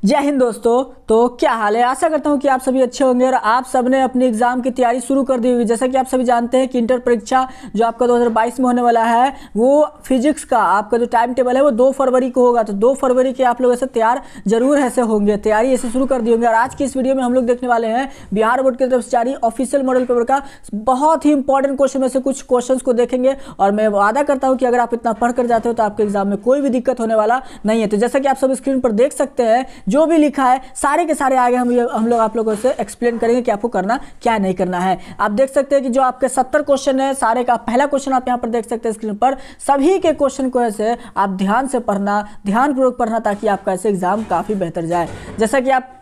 जय हिंद दोस्तों। तो क्या हाल है, आशा करता हूँ कि आप सभी अच्छे होंगे और आप सबने अपनी एग्जाम की तैयारी शुरू कर दी होगी। जैसा कि आप सभी जानते हैं कि इंटर परीक्षा जो आपका 2022 में होने वाला है वो फिजिक्स का आपका जो टाइम टेबल है वो 2 फरवरी को होगा। तो 2 फरवरी के आप लोग ऐसे तैयार जरूर ऐसे होंगे, तैयारी ऐसे शुरू कर दी होंगे। और आज की इस वीडियो में हम लोग देखने वाले हैं बिहार बोर्ड की तरफ से जारी ऑफिशियल मॉडल पेपर का बहुत ही इंपॉर्टेंट क्वेश्चन में से कुछ क्वेश्चन को देखेंगे। और मैं वादा करता हूँ कि अगर आप इतना पढ़ कर जाते हो तो आपके एग्जाम में कोई भी दिक्कत होने वाला नहीं है। तो जैसा कि आप सब स्क्रीन पर देख सकते हैं जो भी लिखा है सारे के सारे आगे हम लोग आप लोगों से एक्सप्लेन करेंगे कि आपको करना क्या नहीं करना है। आप देख सकते हैं कि जो आपके 70 क्वेश्चन है सारे का पहला क्वेश्चन आप यहां पर देख सकते हैं स्क्रीन पर। सभी के क्वेश्चन को ऐसे आप ध्यान से पढ़ना, ध्यानपूर्वक पढ़ना ताकि आपका ऐसे एग्जाम काफी बेहतर जाए। जैसा कि आप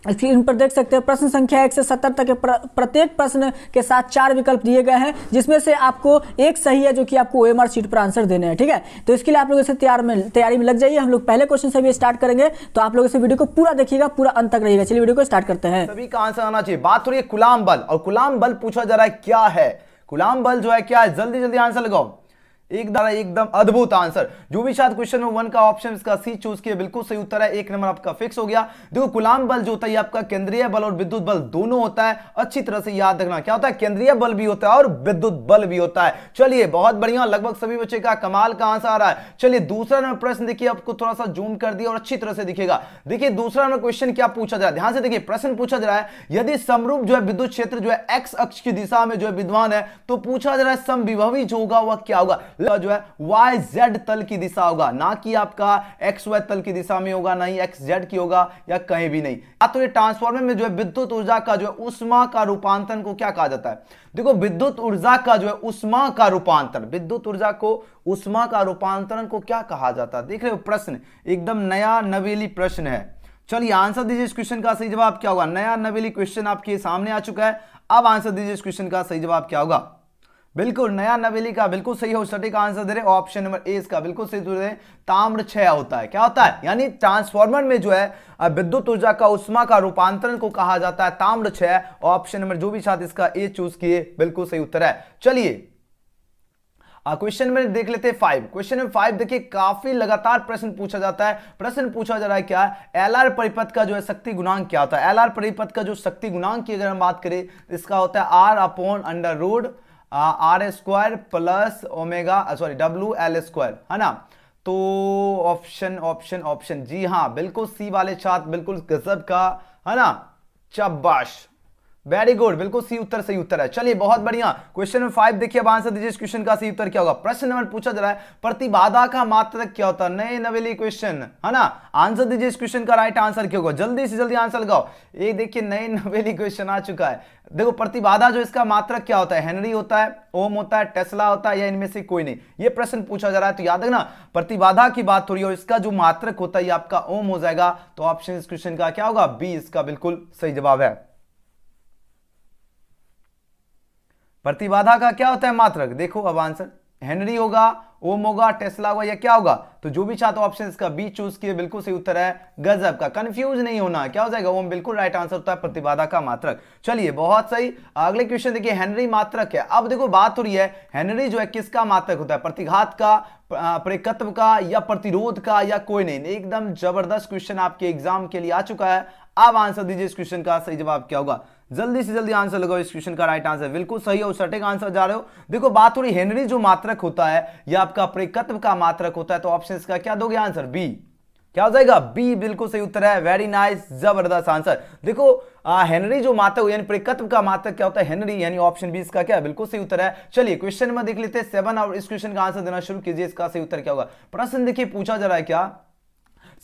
स्क्रीन पर देख सकते हैं प्रश्न संख्या 1 से 70 तक के प्रत्येक प्रश्न के साथ 4 विकल्प दिए गए हैं जिसमें से आपको एक सही है जो कि आपको ओएमआर शीट पर आंसर देने हैं। ठीक है, तो इसके लिए आप लोग इसे तैयारी में लग जाइए। हम लोग पहले क्वेश्चन से भी स्टार्ट करेंगे, तो आप लोग इसे वीडियो को पूरा देखिएगा, पूरा अंत तक रहिएगा। चलिए वीडियो को स्टार्ट करते हैं। सभी का आंसर आना चाहिए। बात हो रही है कूलाम बल, और कूलाम बल पूछा जा रहा है क्या है। कूलाम बल जो है क्या है, जल्दी जल्दी आंसर लगाओ। एकदम अद्भुत आंसर। जो भी शायद क्वेश्चन नंबर 1 का ऑप्शन इसका सी चूज किया, बिल्कुल सही उत्तर है। 1 नंबर आपका फिक्स हो गया। देखो कूलाम बल जो होता है आपका केंद्रीय बल और विद्युत बल दोनों होता है। अच्छी तरह से याद रखना क्या होता है, केंद्रीय बल भी होता है और विद्युत बल भी होता है। चलिए बहुत बढ़िया, लगभग सभी बच्चे का कमाल का आंसर आ रहा है। चलिए दूसरा नंबर प्रश्न देखिए, आपको थोड़ा सा जूम कर दिया और अच्छी तरह से दिखेगा। देखिए दूसरा नंबर क्वेश्चन क्या पूछा जा रहा है, ध्यान से देखिए। प्रश्न पूछा जा रहा है यदि समरूप जो है विद्युत क्षेत्र जो है एक्स अक्ष की दिशा में जो है विद्यमान है, तो पूछा जा रहा है समविभवी जो होगा वह क्या होगा। जो है वाई जेड तल की दिशा होगा, ना कि आपका एक्स वाई तल की दिशा में होगा, ना ही एक्स जेड की होगा या कहीं भी नहीं। तो ये ट्रांसफार्मर में जो है विद्युत ऊर्जा का जो है उष्मा का रूपांतरण को क्या कहा जाता है। देखो विद्युत ऊर्जा का जो है उष्मा का रूपांतरण, विद्युत ऊर्जा को उष्मा का रूपांतरण को क्या कहा जाता है। देख रहे हो प्रश्न एकदम नया नवेली प्रश्न है। चलिए आंसर दीजिए इस क्वेश्चन का सही जवाब क्या होगा। नया नवेली क्वेश्चन आपके सामने आ चुका है। अब आंसर दीजिए इस क्वेश्चन का सही जवाब क्या होगा। बिल्कुल नया नवेली का बिल्कुल सही हो, सटीक आंसर दे रहे। ऑप्शन नंबर ए इसका बिल्कुल सही दे रहे। ताम्र क्षय होता है। क्या होता है, यानी ट्रांसफार्मर में जो है विद्युत ऊर्जा का उष्मा का रूपांतरण को कहा जाता है ताम्र क्षय। ऑप्शन नंबर जो भी साथ इसका ए चूज किए बिल्कुल सही उत्तर है। चलिए क्वेश्चन में देख लेते हैं 5। क्वेश्चन में 5 देखिए, काफी लगातार प्रश्न पूछा जाता है। प्रश्न पूछा जा रहा है क्या, एलआर परिपथ का जो है शक्ति गुणांक क्या होता है। एलआर परिपथ का जो शक्ति गुणांक की अगर हम बात करें इसका होता है R upon under root R square plus omega W L square, है ना। तो ऑप्शन जी हाँ, बिल्कुल सी वाले छात्र बिल्कुल गजब का, है ना। शाबाश, वेरी गुड, बिल्कुल सी उत्तर सही उत्तर है। चलिए बहुत बढ़िया। क्वेश्चन नंबर 5 देखिए, अब आंसर दीजिए इस क्वेश्चन का सही उत्तर क्या होगा। प्रश्न नंबर पूछा जा रहा है प्रतिबाधा का मात्रक क्या होता है। नए नवेली क्वेश्चन, है ना। आंसर दीजिए इस क्वेश्चन का राइट आंसर क्या होगा। जल्दी से जल्दी आंसर लगाओ। ये देखिए नए नवेली क्वेश्चन आ चुका है। देखो प्रतिबाधा जो इसका मात्रक क्या होता है, हेनरी होता है, ओम होता है, टेस्ला होता है, या इनमें से कोई नहीं। ये प्रश्न पूछा जा रहा है तो याद रखना प्रतिबाधा की बात हो रही है और इसका जो मात्रक होता है ये आपका ओम हो जाएगा। तो ऑप्शन इस क्वेश्चन का क्या होगा, बी इसका बिल्कुल सही जवाब है। प्रतिबाधा का क्या होता है मात्रक, देखो अब आंसर हेनरी होगा, ओम होगा, टेस्ला होगा, या क्या होगा। तो जो भी छात्र ऑप्शन इसका बी चूज किए बिल्कुल सही उत्तर है। गजब का, कंफ्यूज नहीं होना, क्या हो जाएगा ओम बिल्कुल राइट आंसर होता है प्रतिबाधा का मात्रक। चलिए बहुत सही। अगले क्वेश्चन देखिए, हेनरी मात्रक है। अब देखो बात हो रही है हेनरी जो है किसका मात्रक होता है, प्रतिघात का, प्रेकत्व का, या प्रतिरोध का, या कोई नहीं। एकदम जबरदस्त क्वेश्चन आपके एग्जाम के लिए आ चुका है। अब आंसर दीजिए इस क्वेश्चन का सही जवाब क्या होगा। जल्दी से जल्दी आंसर लगाओ। इस क्वेश्चन का राइट आंसर बिल्कुल सही और सटीक आंसर जा रहे हो। देखो बात हो रही हेनरी जो मात्रक होता है यह आपका प्रेकत्व का मात्रक होता है। तो ऑप्शन इसका क्या दोगे आंसर, बी। क्या हो जाएगा, बी बिल्कुल सही उत्तर है। वेरी नाइस, जबरदस्त आंसर। देखो हेनरी जो मात्रक यानी प्रेकत्व का मात्रक क्या होता है, हेनरी, यानी ऑप्शन बी इसका क्या है, बिल्कुल सही उत्तर है। चलिए क्वेश्चन में देख लेते हैं 7 और इस क्वेश्चन का आंसर देना शुरू कीजिए। इसका सही उत्तर क्या होगा। प्रश्न देखिए पूछा जा रहा है क्या,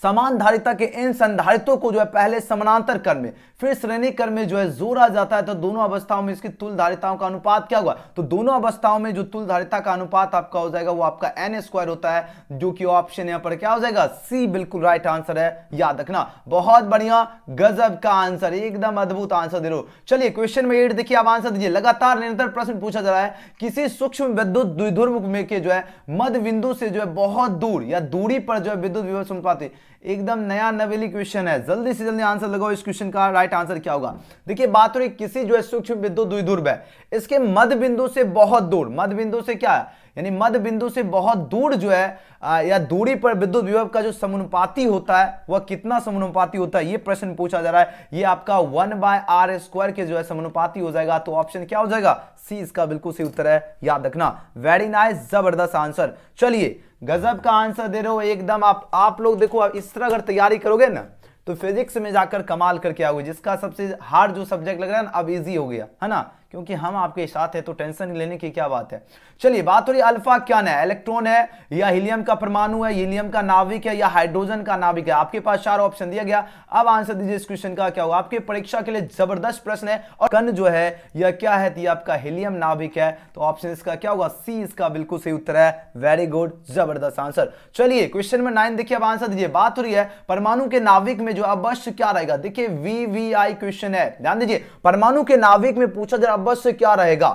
समान धारिता के इन संधारितों को जो है पहले समानांतर क्रम में फिर श्रेणी क्रम में जो है जोड़ा जाता है, तो दोनों अवस्थाओं में इसकी तुल्य धारिताओं का अनुपात क्या होगा। तो दोनों अवस्थाओं में जो तुल्य धारिता का अनुपात आपका हो जाएगा वो आपका n स्क्वायर होता है, जो कि ऑप्शन यहां पर क्या हो जाएगा, सी बिल्कुल राइट आंसर है। याद रखना, बहुत बढ़िया, गजब का आंसर, एकदम अद्भुत आंसर दे रहे हो। चलिए क्वेश्चन में 8 देखिए, आप आंसर दीजिए। लगातार निरंतर प्रश्न पूछा जा रहा है, किसी सूक्ष्म विद्युत द्विध्रुव में के जो है मध्य बिंदु से जो है बहुत दूर या दूरी पर जो है विद्युत विभव समानुपात है। एकदम नया नवेली क्वेश्चन है। जल्दी से जल्दी आंसर लगाओ। इस क्वेश्चन का राइट आंसर क्या होगा। देखिए बात हो रही किसी जो है सूक्ष्म विद्युत द्विध्रुव है, इसके मध्य बिंदु से बहुत दूर, मध्य बिंदु से क्या है, यानी मध्य बिंदु से बहुत दूर जो है या दूरी पर विद्युत विभव का जो समानुपाती होता है वह कितना समानुपाती होता है, ये प्रश्न पूछा जा रहा है। ये आपका 1/r² के जो है समानुपाती हो जाएगा। तो ऑप्शन क्या हो जाएगा, सी इसका बिल्कुल सही उत्तर है, याद रखना। वेरी नाइस, जबरदस्त आंसर। चलिए गजब का आंसर दे रहे हो एकदम आप लोग। देखो आप इस तरह अगर तैयारी करोगे ना तो फिजिक्स में जाकर कमाल करके आओगे। जिसका सबसे हार्ड जो सब्जेक्ट लग रहा है ना अब इजी हो गया है ना, क्योंकि हम आपके साथ है तो टेंशन लेने की क्या बात है। चलिए बात हो रही अल्फा क्या है, इलेक्ट्रॉन है या हीलियम का परमाणु है, हीलियम का नाभिक है या हाइड्रोजन का नाभिक है। आपके पास 4 ऑप्शन दिया गया। अब आंसर दीजिए इस क्वेश्चन का क्या होगा। आपके परीक्षा के लिए जबरदस्त प्रश्न है। और कण जो है यह क्या है, ये आपका हीलियम नाभिक है। तो ऑप्शन इसका क्या होगा, सी इसका बिल्कुल सही उत्तर है। वेरी गुड, जबरदस्त आंसर। चलिए क्वेश्चन नंबर 9 देखिए, अब आंसर दीजिए। बात हो रही है परमाणु के नाभिक में जो अवश्य क्या रहेगा। देखिए VVI क्वेश्चन है, ध्यान दीजिए। परमाणु के नाभिक में पूछा जा रहा अवश्य क्या रहेगा,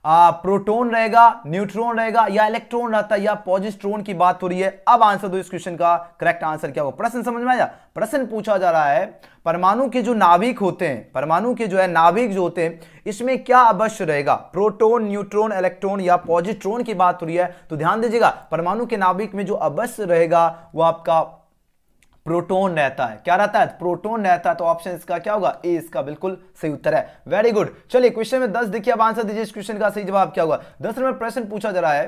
प्रोटॉन रहेगा, न्यूट्रॉन रहेगा या इलेक्ट्रॉन रहता है या पॉजिट्रॉन की बात हो रही है। अब आंसर दो इस क्वेश्चन का, करेक्ट आंसर क्या होगा। प्रश्न समझ में आया। प्रश्न पूछा जा रहा है परमाणु के जो नाभिक होते हैं, परमाणु के जो है नाभिक जो होते हैं, इसमें क्या अवश्य रहेगा, प्रोटॉन, न्यूट्रॉन, इलेक्ट्रॉन या पॉजिट्रॉन की बात हो रही है। तो ध्यान दीजिएगा परमाणु के नाभिक में जो अवश्य रहेगा वो आपका प्रोटॉन रहता है। क्या रहता है, प्रोटॉन रहता है। तो ऑप्शन इसका क्या होगा, ए इसका बिल्कुल सही उत्तर है। Very good. चलिए क्वेश्चन में 10 देखिए, अब आंसर दीजिए इस क्वेश्चन का सही जवाब क्या होगा। 10 नंबर प्रश्न पूछा जा रहा है।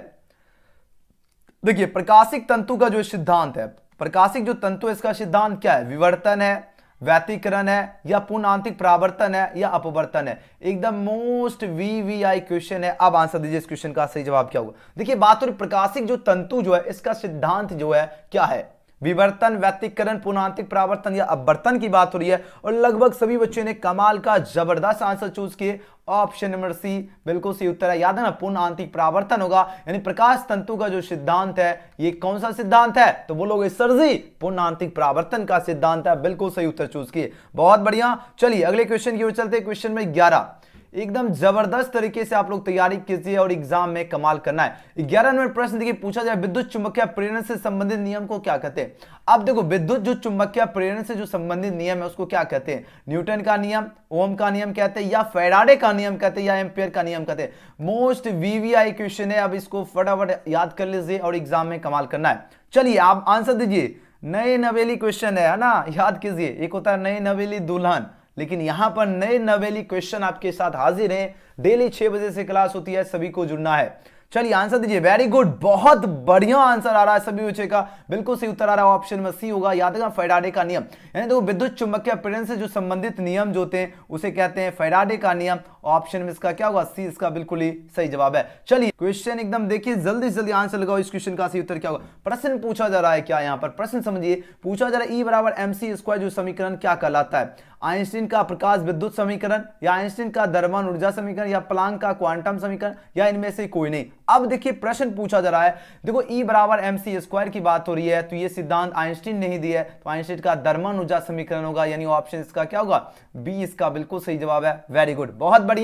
देखिए प्रकाशिक तंतु का जो सिद्धांत है, प्रकाशिक जो तंतु है इसका सिद्धांत क्या है, विवर्तन है, व्यतिकरण है या पूर्ण आंतरिक परावर्तन है या अपवर्तन है। एकदम मोस्ट VVI क्वेश्चन है। अब आंसर दीजिए इस क्वेश्चन का सही जवाब क्या होगा। देखिए बात हो रही प्रकाशिक जो तंतु जो है इसका सिद्धांत जो है क्या है, विवर्तन, व्यतिकरण, पुनरांतरिक परावर्तन या अपवर्तन की बात हो रही है। और लगभग सभी बच्चों ने कमाल का जबरदस्त आंसर चूज किए। ऑप्शन नंबर सी बिल्कुल सही उत्तर है। याद है ना, पूर्ण आंतरिक परावर्तन होगा। यानी प्रकाश तंतु का जो सिद्धांत है ये कौन सा सिद्धांत है, तो बोलोगे सर जी पूर्ण आंतरिक परावर्तन का सिद्धांत है। बिल्कुल सही उत्तर चूज किए, बहुत बढ़िया। चलिए अगले क्वेश्चन की ओर चलते हैं। क्वेश्चन में 11 एकदम जबरदस्त तरीके से आप लोग तैयारी कीजिए और एग्जाम में कमाल करना है। 11 नंबर प्रश्न देखिए पूछा जाए, विद्युत चुंबकीय प्रेरण से संबंधित नियम को क्या कहते हैं। अब देखो विद्युत जो चुंबकीय प्रेरण से जो संबंधित नियम है उसको क्या कहते हैं, न्यूटन का नियम, ओम का नियम कहते हैं या फैराडे का नियम कहते हैं या एम्पियर का नियम कहते हैं। मोस्ट VVI क्वेश्चन है। अब इसको फटाफट याद कर लीजिए और एग्जाम में कमाल करना है। चलिए आप आंसर दीजिए। नए नवेली क्वेश्चन है ना, याद कीजिए। एक होता है नई नवेली दुल्हन, लेकिन यहां पर नए नवेली क्वेश्चन आपके साथ हाजिर हैं। डेली 6 बजे से क्लास होती है, सभी को जुड़ना है। चलिए आंसर दीजिए। वेरी गुड, बहुत बढ़िया आंसर आ रहा है सभी बच्चे का। बिल्कुल सही उत्तर आ रहा है, ऑप्शन में सी होगा। याद रखना फैराडे का नियम, यानी देखो विद्युत चुंबकीय प्रेरण से जो संबंधित नियम जो होते हैं उसे कहते हैं फैराडे का नियम। ऑप्शन में इसका क्या होगा, सी इसका बिल्कुल ही सही जवाब है। चलिए क्वेश्चन एकदम देखिए, जल्दी से जल्दी आंसर लगाओ। इस क्वेश्चन का सही उत्तर क्या होगा। प्रश्न पूछा जा रहा है क्या, यहाँ पर प्रश्न समझिए। पूछा जा रहा है E = mc² जो समीकरण क्या कहलाता है, आइंस्टीन का प्रकाश विद्युत समीकरण या आइंस्टीन का द्रव्यमान ऊर्जा समीकरण या प्लांक का क्वांटम समीकरण या इनमें से कोई नहीं। अब देखिए प्रश्न पूछा जा रहा है, देखो E = mc² की बात हो रही है, तो ये सिद्धांत आइंस्टीन ने ही दिया है। तो आइंस्टीन का द्रव्यमान ऊर्जा समीकरण होगा, यानी ऑप्शन इसका क्या होगा, बी इसका बिल्कुल सही जवाब है। वेरी गुड, बहुत बढ़िया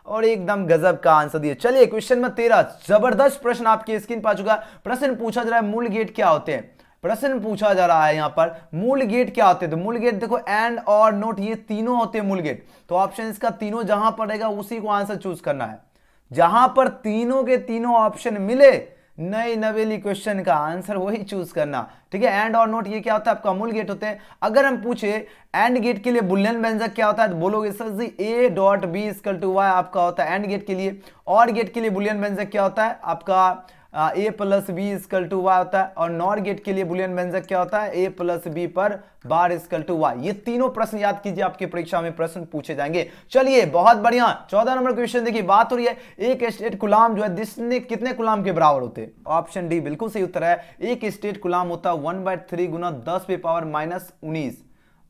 और एकदम गजब का आंसर दिए। चलिए क्वेश्चन में 13 जबरदस्त प्रश्न आपकी स्क्रीन पर आ चुका है। प्रश्न पूछा जा रहा है मूल गेट क्या होते हैं। प्रश्न पूछा जा रहा है यहां पर मूल गेट क्या होते हैं। तो मूल गेट देखो एंड और नोट ये तीनों होते हैं मूल गेट। तो ऑप्शन इसका तीनों जहां पर रहेगा उसी को आंसर चूज करना है। जहां पर तीनों के तीनों ऑप्शन मिले नई नवेली क्वेश्चन का आंसर वही चूज करना, ठीक है। एंड और नोट ये क्या होता है, आपका मूल गेट होते हैं। अगर हम पूछे एंड गेट के लिए बुलियन व्यंजक क्या होता है, तो बोलोगे सर जी A.B=Y आपका होता है एंड गेट के लिए। और गेट के लिए बुलियन व्यंजक क्या होता है आपका A+B=Y होता है। और नॉर गेट के लिए बुलियन व्यंजक क्या होता है, A+B पर बार=Y। ये तीनों प्रश्न याद कीजिए, आपकी परीक्षा में प्रश्न पूछे जाएंगे। चलिए बहुत बढ़िया। 14 नंबर क्वेश्चन देखिए, बात हो रही है एक स्टेट कूलाम जो है जिसने कितने कूलाम के बराबर होते हैं। ऑप्शन डी बिल्कुल सही उत्तर है। एक स्टेट कूलाम होता है 1/3 गुना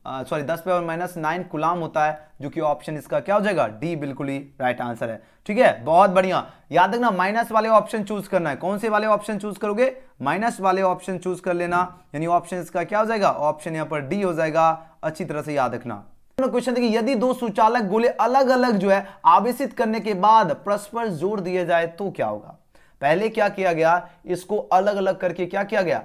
10⁻⁻9 कूलाम होता है, जो कि ऑप्शन इसका क्या हो जाएगा, डी बिल्कुल ही राइट आंसर है। ठीक है, बहुत बढ़िया। याद रखना माइनस वाले ऑप्शन चूज करना है। कौन से वाले ऑप्शन चूज करोगे, माइनस वाले ऑप्शन चूज कर लेना, यानी ऑप्शन इसका क्या हो जाएगा, ऑप्शन यहां पर डी हो जाएगा। अच्छी तरह से याद रखना। क्वेश्चन देखिए, यदि दो सुचालक गोले अलग अलग जो है आवेशित करने के बाद परस्पर जोड़ दिए जाए तो क्या होगा। पहले क्या किया गया, इसको अलग अलग करके क्या किया गया,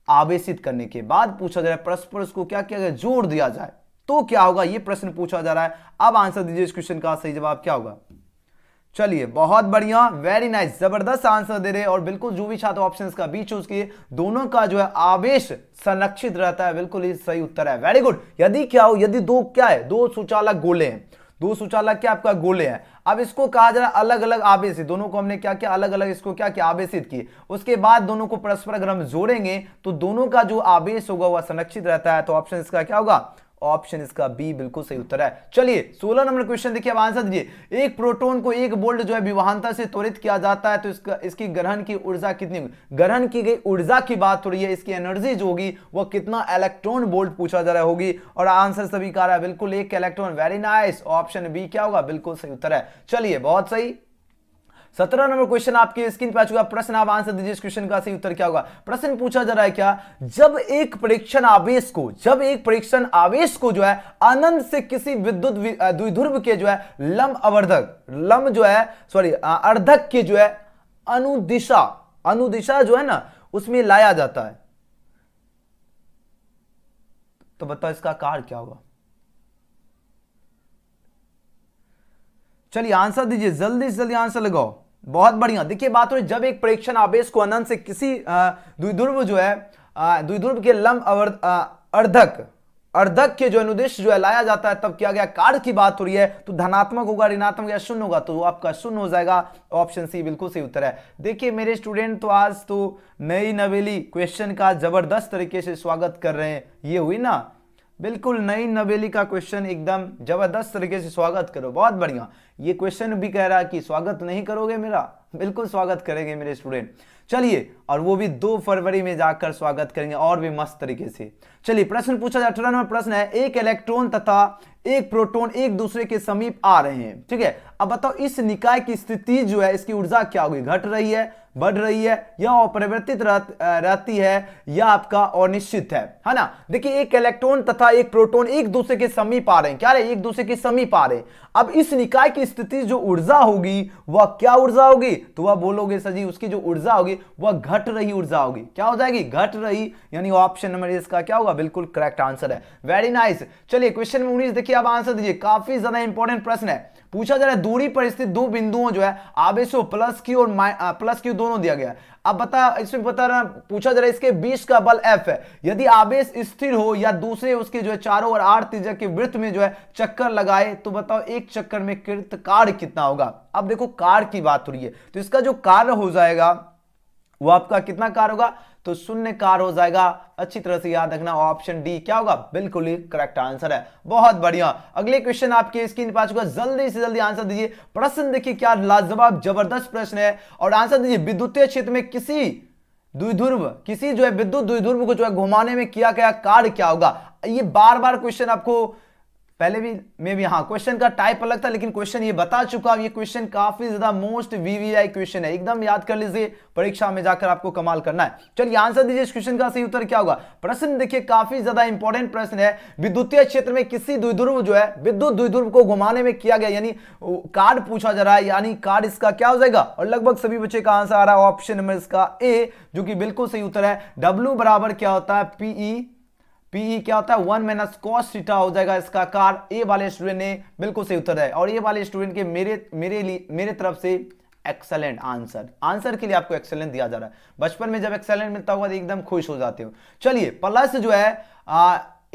आवेशित करने के बाद पूछा जा रहा है परस्पर उसको क्या किया गया, जोड़ दिया जाए तो क्या होगा, यह प्रश्न पूछा जा रहा है। अब आंसर दीजिए इस क्वेश्चन का सही जवाब क्या होगा। चलिए बहुत बढ़िया, वेरी नाइस, जबरदस्त आंसर दे रहे हैं। और बिल्कुल जो भी छात्र ऑप्शन का बी चूज किए, दोनों का जो है आवेश संरक्षित रहता है, बिल्कुल ही सही उत्तर है, वेरी गुड। यदि क्या हो, यदि दो क्या है, दो सुचालक गोले हैं, दो सुचालक क्या आपका गोले हैं, अब इसको कहा जा रहा है अलग अलग आवेशित, दोनों को हमने क्या किया, अलग अलग इसको क्या किया, आवेशित किए। उसके बाद दोनों को परस्पर अगर हम जोड़ेंगे तो दोनों का जो आवेश होगा वह संरक्षित रहता है। तो ऑप्शन इसका क्या होगा, ऑप्शन इसका बी बिल्कुल सही उत्तर है। चलिए 16 नंबर क्वेश्चन देखिए, अब आंसर दीजिए। एक प्रोटॉन को 1 वोल्ट जो है विभवांतर से त्वरित किया जाता है तो इसकी ग्रहण की ऊर्जा कितनी होगी। ग्रहण की गई ऊर्जा की बात हो रही है, इसकी एनर्जी जो होगी वह कितना इलेक्ट्रॉन वोल्ट पूछा जा रहा होगी। और आंसर सभी का रहा है बिल्कुल 1 electron, very nice, option B क्या होगा, बिल्कुल सही उत्तर है। चलिए बहुत सही। 17 नंबर क्वेश्चन आपके स्क्रीन पर आ चुका प्रश्न, आप आंसर दीजिए इस क्वेश्चन का सही उत्तर क्या होगा। प्रश्न पूछा जा रहा है क्या, जब एक परीक्षण आवेश को जो है अनंत से किसी विद्युत द्विध्रुव के जो है अर्धक के जो है अनुदिशा जो है ना उसमें लाया जाता है, तो बताओ इसका कार्य क्या होगा। चलिए आंसर दीजिए, जल्दी से जल्दी आंसर लगाओ। बहुत बढ़िया, देखिए बात हो रही, जब एक परीक्षण आवेश को अनंत से किसी द्विध्रुव जो है द्विध्रुव के अर्धक के जो अनुदिश जो है लाया जाता है, तब किया गया कार्य की बात हो रही है। तो धनात्मक होगा, ऋणात्मक या शून्य होगा, तो आपका शून्य हो जाएगा, ऑप्शन सी बिल्कुल सही उत्तर है। देखिए मेरे स्टूडेंट तो आज तो नई नवेली क्वेश्चन का जबरदस्त तरीके से स्वागत कर रहे हैं, ये हुई ना, बिल्कुल नई नवेली का क्वेश्चन एकदम जबरदस्त तरीके से स्वागत करो, बहुत बढ़िया। ये क्वेश्चन भी कह रहा है कि स्वागत नहीं करोगे मेरा, बिल्कुल स्वागत करेंगे मेरे स्टूडेंट। चलिए, और वो भी 2 फरवरी में जाकर स्वागत करेंगे और भी मस्त तरीके से। चलिए प्रश्न पूछा जाए, 18 नंबर प्रश्न है, एक इलेक्ट्रॉन तथा एक प्रोटॉन एक दूसरे के समीप आ रहे हैं, ठीक है। अब बताओ इस निकाय की स्थिति जो है, इसकी ऊर्जा क्या होगी, घट रही है, बढ़ रही है, या अपरिवर्तित रहती है, या आपका अनिश्चित है ना। देखिए एक इलेक्ट्रॉन तथा एक प्रोटॉन एक दूसरे के समीप आ रहे हैं, क्या रहे, एक दूसरे के समीप आ रहे हैं। अब इस निकाय की स्थिति जो ऊर्जा होगी वह क्या ऊर्जा होगी, तो वह बोलोगे सर जी उसकी जो ऊर्जा होगी वह घट रही ऊर्जा होगी, क्या हो जाएगी, घट रही, यानी ऑप्शन नंबर इसका क्या होगा, बिल्कुल करेक्ट आंसर है, वेरी नाइस। चलिए क्वेश्चन 19 देखिए, अब आंसर दीजिए, काफी ज्यादा इंपॉर्टेंट प्रश्न है। पूछा जा रहा है दूरी पर स्थित 2 बिंदुओं जो है आवेशों प्लस Q और प्लस Q दोनों दिया गया है। अब बता, इसमें बता रहा, पूछा जा रहा है इसके बीच का बल F है, यदि आवेश स्थिर हो या दूसरे उसके जो है चारों ओर r त्रिज्या के वृत्त में जो है चक्कर लगाए, तो बताओ एक चक्कर में कृत कार्य कितना होगा। अब देखो कार्य की बात हो रही है, तो इसका जो कार्य हो जाएगा वो आपका कितना कार्य होगा, तो 0 कार्य हो जाएगा। अच्छी तरह से याद रखना, ऑप्शन डी क्या होगा, बिल्कुल ही करेक्ट आंसर है, बहुत बढ़िया। अगले क्वेश्चन आपके स्क्रीन पर आ चुका, जल्दी से जल्दी आंसर दीजिए। प्रश्न देखिए क्या लाजवाब जबरदस्त प्रश्न है, और आंसर दीजिए, विद्युतीय क्षेत्र में किसी जो है विद्युत द्विध्रुव को जो है घुमाने में किया गया कार्य क्या होगा। ये बार बार क्वेश्चन आपको पहले भी हाँ क्वेश्चन का टाइप अलग था, लेकिन क्वेश्चन ये बता चुका हूं। ये क्वेश्चन काफी ज्यादा मोस्ट वीवीआई क्वेश्चन है, एकदम याद कर लीजिए, परीक्षा में जाकर आपको कमाल करना है। चलिए आंसर दीजिए, इस क्वेश्चन का सही उत्तर क्या होगा। प्रश्न देखिए काफी ज्यादा इंपॉर्टेंट प्रश्न है, विद्युतीय क्षेत्र में किसी द्विध्रुव जो है विद्युत द्विध्रुव को घुमाने में किया गया, यानी कार्य पूछा जा रहा है, यानी कार्य इसका क्या हो जाएगा। और लगभग सभी बच्चे का आंसर आ रहा है ऑप्शन नंबर इसका ए, जो कि बिल्कुल सही उत्तर है। W बराबर क्या होता है, पीई क्या होता है, 1 माइनस कॉस थीटा हो जाएगा इसका कार्य। ए वाले स्टूडेंट ने बिल्कुल सही उत्तर है, और ए वाले स्टूडेंट के मेरे तरफ से एक्सेलेंट आंसर के लिए आपको एक्सेलेंट दिया जा रहा है। बचपन में जब एक्सेलेंट मिलता होगा तो एकदम खुश हो जाते हो। चलिए प्लस जो है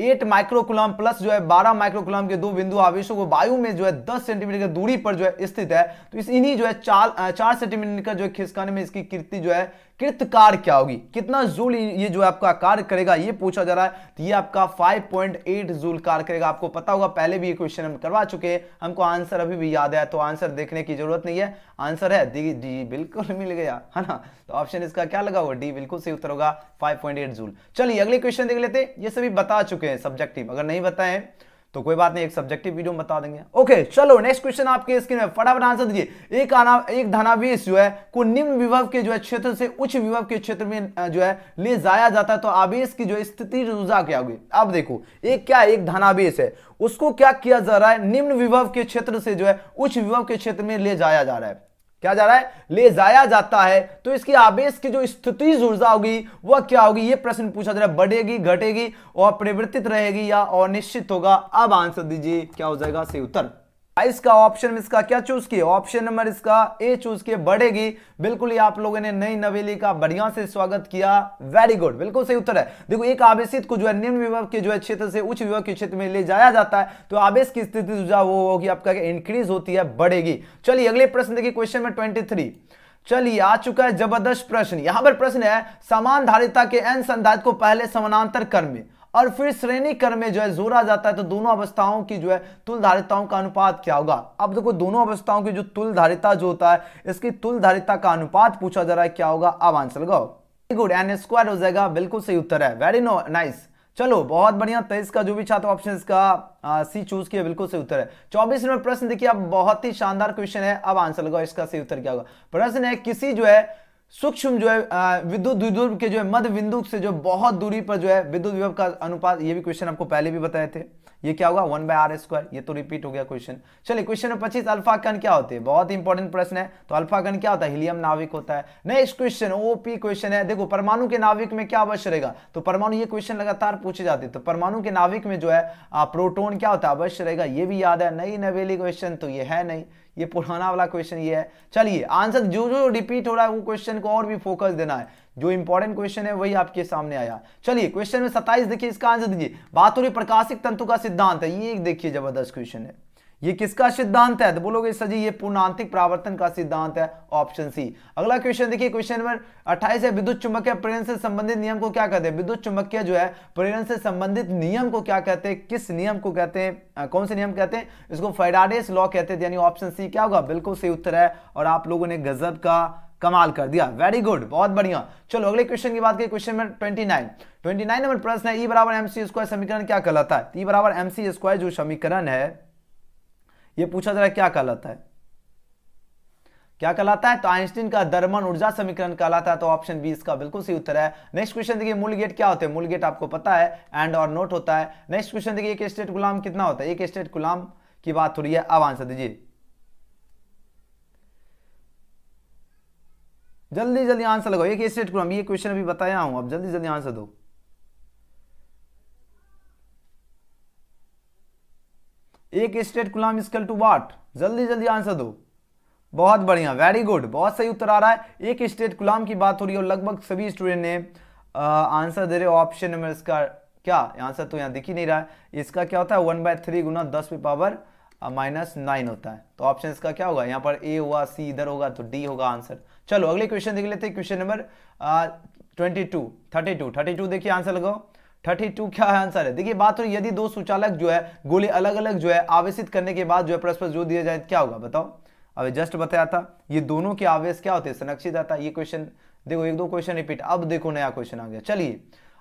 8 माइक्रोकुलम प्लस जो है 12 माइक्रोकुलम के 2 बिंदु आवेशों को वायु में जो है 10 सेंटीमीटर की दूरी पर जो है स्थित है, तो इन्हीं जो है 4 सेंटीमीटर का जो है खिसकाने में इसकी कीर्ति जो है कृत कार्य क्या होगी, कितना जूल ये जो आपका कार्य करेगा, ये पूछा जा रहा है। तो ये आपका 5.8 जूल कार्य करेगा। आपको पता होगा पहले भी ये क्वेश्चन हम करवा चुके हैं, हमको आंसर अभी भी याद है, तो आंसर देखने की जरूरत नहीं है। आंसर है डी, बिल्कुल मिल गया है ना। तो ऑप्शन इसका क्या लगा हुआ, डी बिल्कुल सही उत्तर होगा, 5.8 जूल। चलिए अगले क्वेश्चन देख लेते हैं। ये सभी बता चुके हैं सब्जेक्टिव, अगर नहीं बताए तो कोई बात नहीं, एक सब्जेक्टिव वीडियो बता देंगे। ओके चलो नेक्स्ट क्वेश्चन आपके स्क्रीन में, फटाफट आंसर दीजिए। एक धनावेश जो है को निम्न विभव के जो है क्षेत्र से उच्च विभव के क्षेत्र में जो है ले जाया जाता है, तो आवेश की जो स्थिति ऊर्जा क्या होगी। अब देखो एक क्या है, एक धनावेश है, उसको क्या किया जा रहा है, निम्न विभव के क्षेत्र से जो है उच्च विभव के क्षेत्र में ले जाया जा रहा है। क्या जा रहा है, ले जाया जाता है, तो इसकी आवेश की जो स्थितिज ऊर्जा होगी वह क्या होगी, ये प्रश्न पूछा जा रहा है। बढ़ेगी, घटेगी, और परिवर्तित रहेगी, या अनिश्चित होगा। अब आंसर दीजिए क्या हो जाएगा सही उत्तर। इसका ऑप्शन इसका क्या चूज किए, ऑप्शन नंबर इसका ए चूज किए, बढ़ेगी। बिल्कुल ही आप लोगों ने नई नवेली का बढ़िया से स्वागत किया, वेरी गुड, बिल्कुल सही उत्तर है। देखो एक आवेशित को जो है निम्न विभव के जो है क्षेत्र से उच्च विभव के क्षेत्र में ले जाया जाता है, तो आवेश की स्थिति जो वो होगी आपका इंक्रीज होती है, बढ़ेगी। चलिए अगले प्रश्न देखिए, क्वेश्चन नंबर 23। चलिए आ चुका है जबरदस्त प्रश्न। यहां पर प्रश्न है समान धारिता के n संधारित्र को पहले समानांतर क्रम में और फिर श्रेणी क्रम में जो है जोड़ा जाता है, तो दोनों अवस्थाओं की जो है तुल्य धारिताओं का अनुपात क्या होगा। अब देखो दोनों अवस्थाओं की जो तुल्य धारिता जो होता है, इसकी तुल्य धारिता का अनुपात पूछा जा रहा है, क्या होगा। अब आंसर लगाओ। गुड, n² हो जाएगा, बिल्कुल सही उत्तर है, वेरी नाइस। चलो बहुत बढ़िया। 23 का जो भी छात्र ऑप्शन इसका सी चूज किया, बिल्कुल सही उत्तर है। 24 नंबर प्रश्न देखिए, अब बहुत ही शानदार क्वेश्चन है। अब आंसर लगाओ, इसका सही उत्तर क्या होगा। प्रश्न है किसी जो है सूक्ष्म जो है विद्युत द्विध्रुव के जो है मध्य बिंदु से जो बहुत दूरी पर जो है विद्युत विभव का अनुपात, ये भी क्वेश्चन आपको पहले भी बताए थे, ये क्या होगा 1/r²। ये तो रिपीट हो गया क्वेश्चन। चलिए क्वेश्चन नंबर 25, अल्फा कण क्या होते हैं, बहुत इंपॉर्टेंट प्रश्न है। तो अल्फा कण क्या होता है, हीलियम नाभिक होता है। नेक्स्ट क्वेश्चन ओपी क्वेश्चन है। देखो परमाणु के नाभिक में क्या अवश्य रहेगा, तो परमाणु, ये क्वेश्चन लगातार पूछे जाते हैं, तो परमाणु के नाभिक में जो है प्रोटॉन क्या होता है, अवश्य रहेगा। ये भी याद है, नई नवेली क्वेश्चन तो ये है नहीं, ये पुराना वाला क्वेश्चन ये है। चलिए आंसर जो जो रिपीट हो रहा है वो क्वेश्चन को और भी फोकस देना है, जो इंपॉर्टेंट क्वेश्चन है वही आपके सामने आया। चलिए क्वेश्चन में 27 देखिए, इसका आंसर दीजिए। बात हो रही प्रकाशिक तंतु का सिद्धांत है, ये एक देखिए जबरदस्त क्वेश्चन है। ये किसका सिद्धांत है, तो बोलोगे सर जी ये पूर्णांतिक परावर्तन का सिद्धांत है, ऑप्शन सी। अगला क्वेश्चन देखिए, क्वेश्चन नंबर 28 है, विद्युत चुम्बकीय प्रेरण से संबंधित नियम को क्या कहते हैं। विद्युत चुम्बकीय जो है प्रेरण से संबंधित नियम को क्या कहते हैं, किस नियम को कहते हैं, कौन से नियम कहते हैं, इसको फैराडेस लॉ कहते हैं, यानी ऑप्शन सी क्या होगा, बिल्कुल सही उत्तर है। और आप लोगों ने गजब का कमाल कर दिया, वेरी गुड, बहुत बढ़िया। चलो अगले क्वेश्चन की बात करें, क्वेश्चन नंबर 29 नंबर प्रश्न है, E = mc² समीकरण क्या कहलाता है। E = mc² जो समीकरण है ये पूछा जा रहा है क्या कहलाता है, क्या कहलाता है, तो आइंस्टीन का दरमन ऊर्जा समीकरण कहलाता है, तो ऑप्शन बी इसका बिल्कुल सही उत्तर है। नेक्स्ट क्वेश्चन देखिए, मूल गेट क्या होते हैं, मूल गेट आपको पता है एंड और नोट होता है। नेक्स्ट क्वेश्चन देखिए, एक स्टेट गुलाम कितना होता है, एक स्टेट गुलाम की बात हो रही है। अब आंसर दीजिए, जल्दी जल्दी आंसर लगाओ। एक स्टेट गुलाम, ये क्वेश्चन अभी बताया हूं, अब जल्दी जल्दी आंसर दो। एक स्टेट गुलाम इक्वल टू व्हाट, जल्दी जल्दी आंसर दो। बहुत बढ़िया, वेरी गुड, बहुत सही उत्तर आ रहा है। एक स्टेट गुलाम की बात हो रही है और लगभग सभी स्टूडेंट ने आंसर दे रहे हो। ऑप्शन नंबर इसका क्या आंसर तो यहाँ दिख ही नहीं रहा है, इसका क्या होता है 1/3 गुना 10⁻⁻9 होता है, तो ऑप्शन इसका क्या होगा, यहाँ पर ए हुआ, सी इधर होगा, तो डी होगा आंसर। चलो अगले क्वेश्चन देख लेते हैं, क्वेश्चन नंबर 32 देखिए, आंसर लगाओ। 32 क्या आंसर है, देखिए बात हो यदि दो सुचालक जो है गोले अलग अलग जो है आवेशित करने के बाद जो है परस्पर जोड़ दिया जाए क्या होगा, बताओ। अभी जस्ट बताया था, ये दोनों के आवेश क्या होते हैं, संरक्षित आता है। ये क्वेश्चन देखो, एक दो क्वेश्चन रिपीट, अब देखो नया क्वेश्चन आ गया। चलिए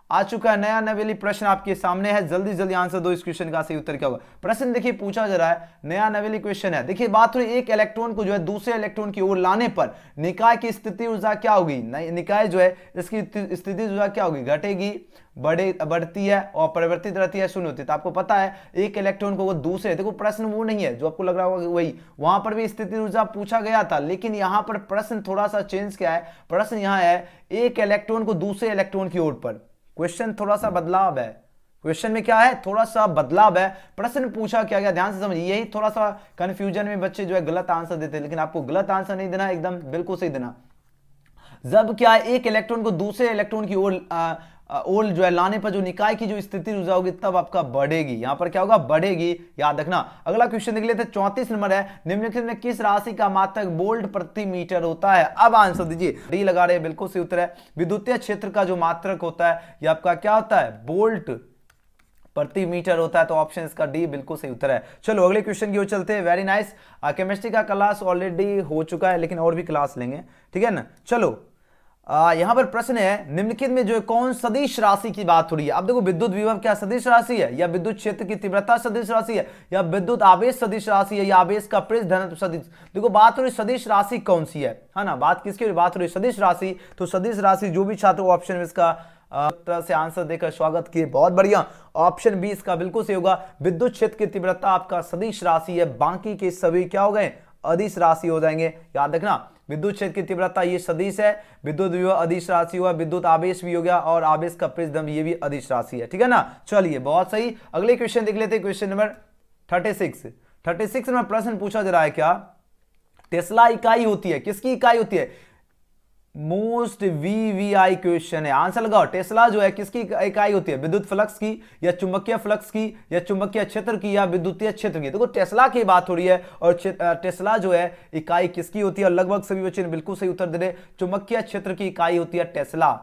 आ चुका है नया नवेली प्रश्न आपके सामने है, जल्दी जल्दी आंसर दो, इस क्वेश्चन का सही उत्तर क्या होगा। प्रश्न देखिए पूछा जा रहा है, नया नवेली क्वेश्चन है। देखिए बात हो रही एक इलेक्ट्रॉन को जो है दूसरे इलेक्ट्रॉन की ओर लाने पर निकाय की स्थिति ऊर्जा क्या होगी, निकाय जो है इसकी स्थिति ऊर्जा क्या होगी, घटेगी, बढ़ती है और परिवर्तित रहती है, शून्य होती है। तो आपको पता है एक इलेक्ट्रॉन को वो दूसरे, देखो प्रश्न वो नहीं है जो आपको लग रहा होगा वही, वहां पर भी स्थिति ऊर्जा पूछा गया था, लेकिन यहां पर प्रश्न थोड़ा सा चेंज क्या है, प्रश्न यहां है एक इलेक्ट्रॉन को दूसरे इलेक्ट्रॉन की ओर पर, क्वेश्चन थोड़ा सा बदलाव है, क्वेश्चन में क्या है थोड़ा सा बदलाव है। प्रश्न पूछा क्या गया, ध्यान से समझिए, यही थोड़ा सा कंफ्यूजन में बच्चे जो है गलत आंसर देते हैं, लेकिन आपको गलत आंसर नहीं देना, एकदम बिल्कुल सही देना। जब क्या है एक इलेक्ट्रॉन को दूसरे इलेक्ट्रॉन की ओर जो है लाने पर जो निकाय की जो स्थिति ऊर्जा होगी तब आपका बढ़ेगी, यहां पर क्या होगा, बढ़ेगी, याद रखना। अगला क्वेश्चन देख लेते हैं, 34 नंबर है, निम्नलिखित में किस राशि का मात्रक वोल्ट प्रति मीटर होता है। अब आंसर दीजिए, डी लगा रहे हैं, बिल्कुल सही उत्तर है। विद्युतीय क्षेत्र का जो मात्रक होता है ये आपका क्या होता है, वोल्ट प्रति मीटर होता है, तो ऑप्शन इसका डी बिल्कुल सही उत्तर है। चलो अगले क्वेश्चन की ओर चलते हैं, वेरी नाइस। केमिस्ट्री का क्लास ऑलरेडी हो चुका है, लेकिन और भी क्लास लेंगे, ठीक है ना। चलो यहां पर प्रश्न है, निम्नलिखित में जो है कौन सदिश राशि की बात हो रही है। अब देखो विद्युत विभव क्या सदिश राशि है, या विद्युत क्षेत्र की तीव्रता सदिश राशि है, या विद्युत आवेश सदिश राशि है, या आवेश का पृष्ठ घनत्व सदिश। देखो बात हो रही सदिश राशि कौन सी है ना, बात किसकी बात हो रही सदिश राशि, तो सदिश राशि जो भी छात्र ऑप्शन में इसका तरह से आंसर देकर स्वागत किए, बहुत बढ़िया। ऑप्शन बी इसका बिल्कुल सही होगा, विद्युत क्षेत्र की तीव्रता आपका सदिश राशि है, बाकी के सभी क्या हो गए, अदिश राशि हो जाएंगे, याद रखना। विद्युत क्षेत्र की तीव्रता ये सदिश है, विद्युत विभव अदिश राशि हुआ, विद्युत आवेश भी हो गया, और आवेश का पृष्ठधर्म ये भी अदिश राशि है, ठीक है ना। चलिए बहुत सही। अगले क्वेश्चन देख लेते हैं, क्वेश्चन नंबर 36 36 नंबर प्रश्न पूछा जा रहा है क्या, टेस्ला इकाई होती है, किसकी इकाई होती है, मोस्ट वीवीआई क्वेश्चन है, आंसर लगाओ। टेस्ला जो है किसकी इकाई होती है, विद्युत फ्लक्स की या चुंबकीय फ्लक्स की या चुंबकीय क्षेत्र की या विद्युतीय क्षेत्र की। देखो टेस्ला की बात हो रही है और टेस्ला जो है इकाई किसकी होती है, और लगभग सभी बच्चे ने बिल्कुल सही उत्तर दे रहे, चुंबकीय क्षेत्र की इकाई होती है टेस्ला।